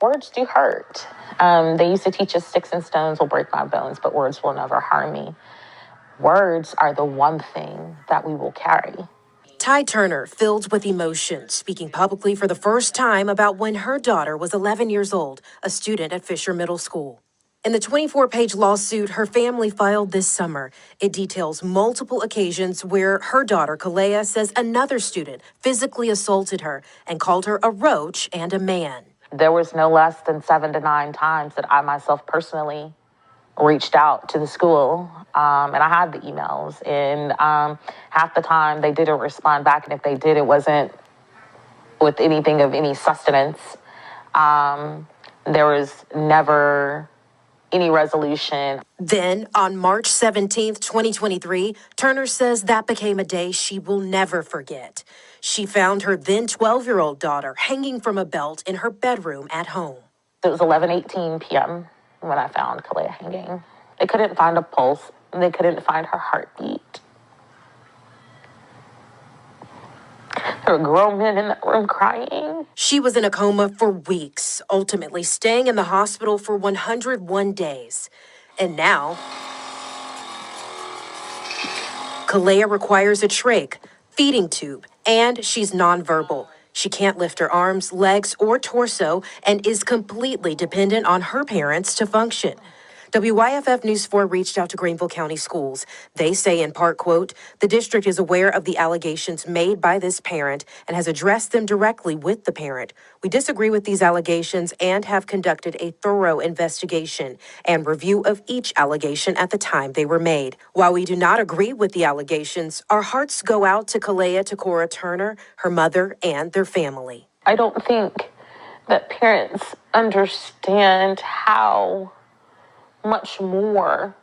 Words do hurt. They used to teach us sticks and stones will break my bones, but words will never harm me. Words are the one thing that we will carry. Kelaia Turner, filled with emotion, speaking publicly for the first time about when her daughter was 11 years old, a student at Fisher Middle School. In the 24-page lawsuit her family filed this summer, it details multiple occasions where her daughter, Kelaia, says another student physically assaulted her and called her a roach and a man. There was no less than 7 to 9 times that I myself personally reached out to the school, and I had the emails, and half the time they didn't respond back, and if they did, it wasn't with anything of any sustenance. There was never any resolution. Then, on March 17th, 2023, Turner says that became a day she will never forget. She found her then 12-year-old daughter hanging from a belt in her bedroom at home. It was 11:18 p.m. when I found Kelaia hanging. They couldn't find a pulse. They couldn't find her heartbeat. There were grown men in that room crying. She was in a coma for weeks, ultimately staying in the hospital for 101 days. And now, Kelaia requires a trach, feeding tube, and she's nonverbal. She can't lift her arms, legs, or torso and is completely dependent on her parents to function. WYFF News 4 reached out to Greenville County Schools. They say in part, quote, the district is aware of the allegations made by this parent and has addressed them directly with the parent. We disagree with these allegations and have conducted a thorough investigation and review of each allegation at the time they were made. While we do not agree with the allegations, our hearts go out to Kelaia Turner, her mother, and their family. I don't think that parents understand how much more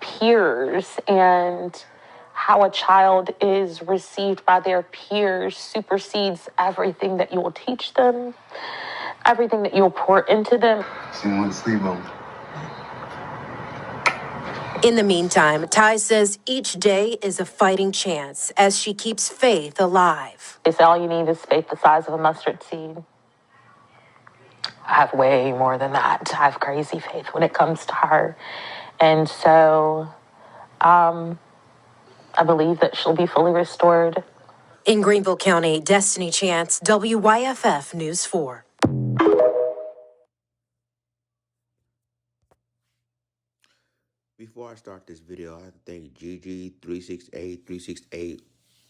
peers and how a child is received by their peers supersedes everything that you will teach them, everything that you'll pour into them. In the meantime, Ty says each day is a fighting chance as she keeps faith alive. They say all you need is faith the size of a mustard seed. I have way more than that. I have crazy faith when it comes to her. And so I believe that she'll be fully restored. In Greenville County, Destiny Chance, WYFF News 4. Before I start this video, I have to thank Gigi368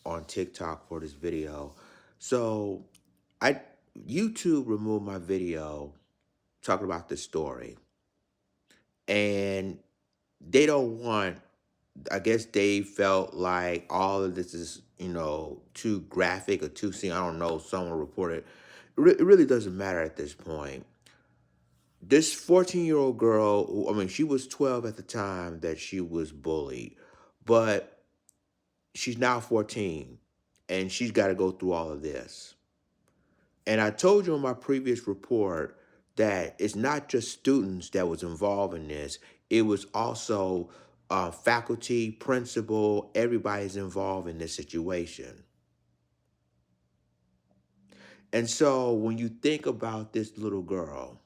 on TikTok for this video. So YouTube removed my video talking about this story. And they don't want, I guess they felt like all of this is, too graphic or too seen. I don't know, someone reported. It really doesn't matter at this point. This 14-year-old girl, she was 12 at the time that she was bullied, but she's now 14, and she's got to go through all of this. And I told you in my previous report that it's not just students that was involved in this. It was also faculty, principal, everybody's involved in this situation. And so when you think about this little girl,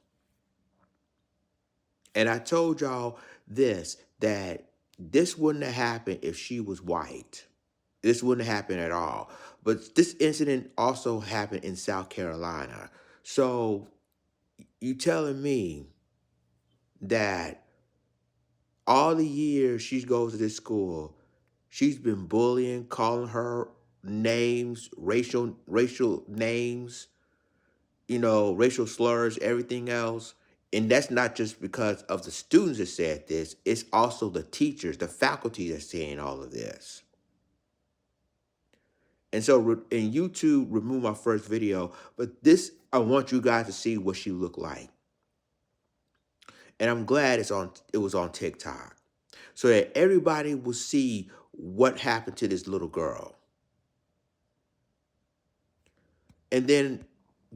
and I told y'all that this wouldn't have happened if she was white. This wouldn't have happened at all. But this incident also happened in South Carolina. So you telling me that all the years she goes to this school, she's been bullying, calling her names, racial names, racial slurs, everything else. And that's not just because of the students that said this. It's also the teachers, the faculty that's saying all of this. And so, and YouTube removed my first video, but this, I want you guys to see what she looked like. And I'm glad it was on TikTok, so that everybody will see what happened to this little girl. And then,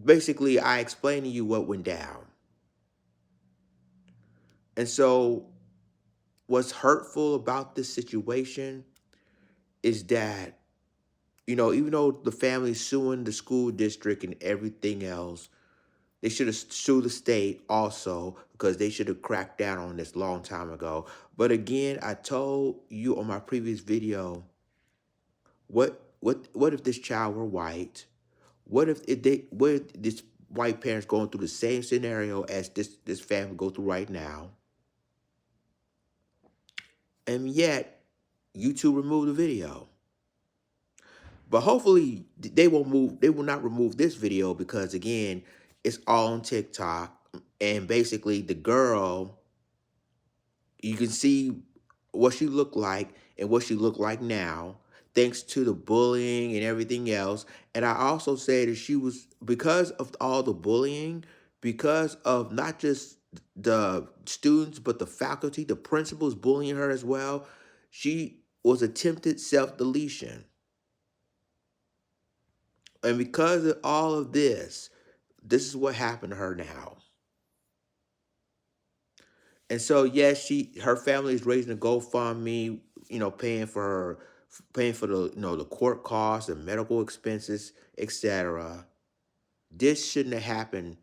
basically, I explained to you what went down. And so, what's hurtful about this situation is that, even though the family's suing the school district and everything else, They should have sued the state also because they should have cracked down on this long time ago. But again, I told you on my previous video, what if this child were white? What if this white parents going through the same scenario as this family go through right now? And yet, YouTube removed the video. But hopefully they will move. They will not remove this video because again, it's all on TikTok, and basically the girl, you can see what she looked like and what she looked like now, thanks to the bullying and everything else. And I also say that she was, because of all the bullying, because of not just the students but the faculty, the principals bullying her as well. She was attempted self-deletion. And because of all of this is what happened to her now. And so yes, her family is raising a GoFundMe, paying for the the court costs and medical expenses, etc. This shouldn't have happened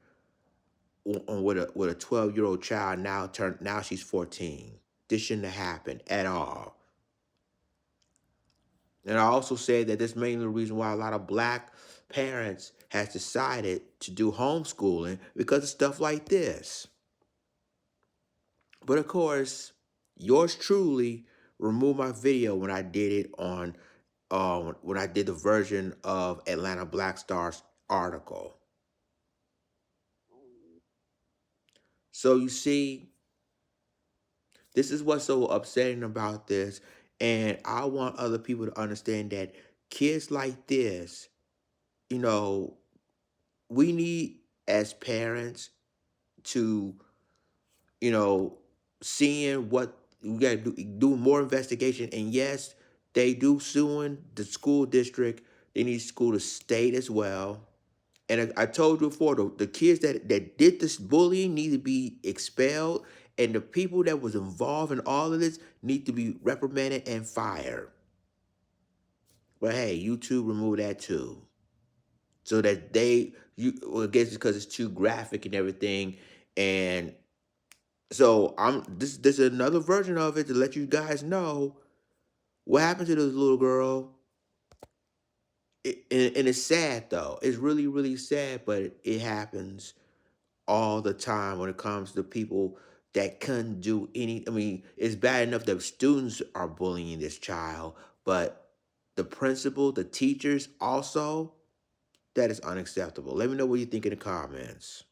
with a 12-year-old child now she's 14. This shouldn't have happened at all. And I also say that this mainly the reason why a lot of black parents has decided to do homeschooling because of stuff like this. But of course, yours truly removed my video when I did it on when I did the version of Atlanta Black Star's article. So you see, this is what's so upsetting about this. And I want other people to understand that kids like this, you know, we need as parents to, you know, seeing what we got to do more investigation. And yes, they do suing the school district. They need school to state as well. And I told you before, the kids that did this bullying need to be expelled, and the people that was involved in all of this need to be reprimanded and fired. But hey, YouTube remove that too, so that I guess it's because it's too graphic and everything, and so this is another version of it to let you guys know what happened to this little girl. And it's sad though. It's really, really sad, but it happens all the time when it comes to people that couldn't do any. I mean, it's bad enough that students are bullying this child, but the principal, the teachers also, that is unacceptable. Let me know what you think in the comments.